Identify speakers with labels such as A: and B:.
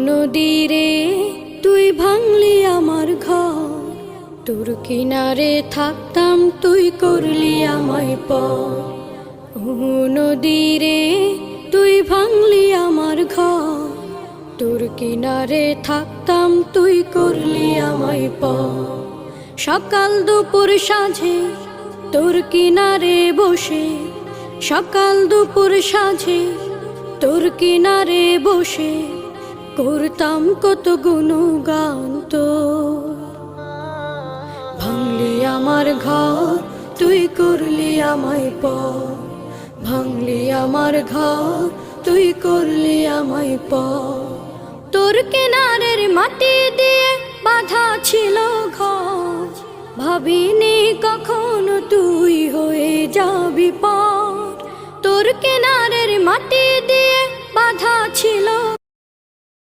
A: নদীরে তুই ভাঙলি আমার ঘর, তোর কিনারে থাকতাম তুই করলি আমায় পর। নদীরে তুই ভাঙলি আমার ঘর, তোর কিনারে থাকতাম তুই করলি আমায় পর। সকাল দুপুর সাঁঝে তোর কিনারে বসে, সকাল দুপুর সাঁঝে তোর কিনারে বসে করতাম কত গুণগান তোর। ভাঙলি আমার ঘর তুই করলি আমায় পর, ভাঙলি আমার ঘর তুই করলি আমায় পর। তোর কিনারের মাটি দিয়ে বাঁধা ছিল ঘর, ভাবিনি কখনো তুই হয়ে যাবি পর। তোর কিনারের মাটি দিয়ে বাঁধা ছিল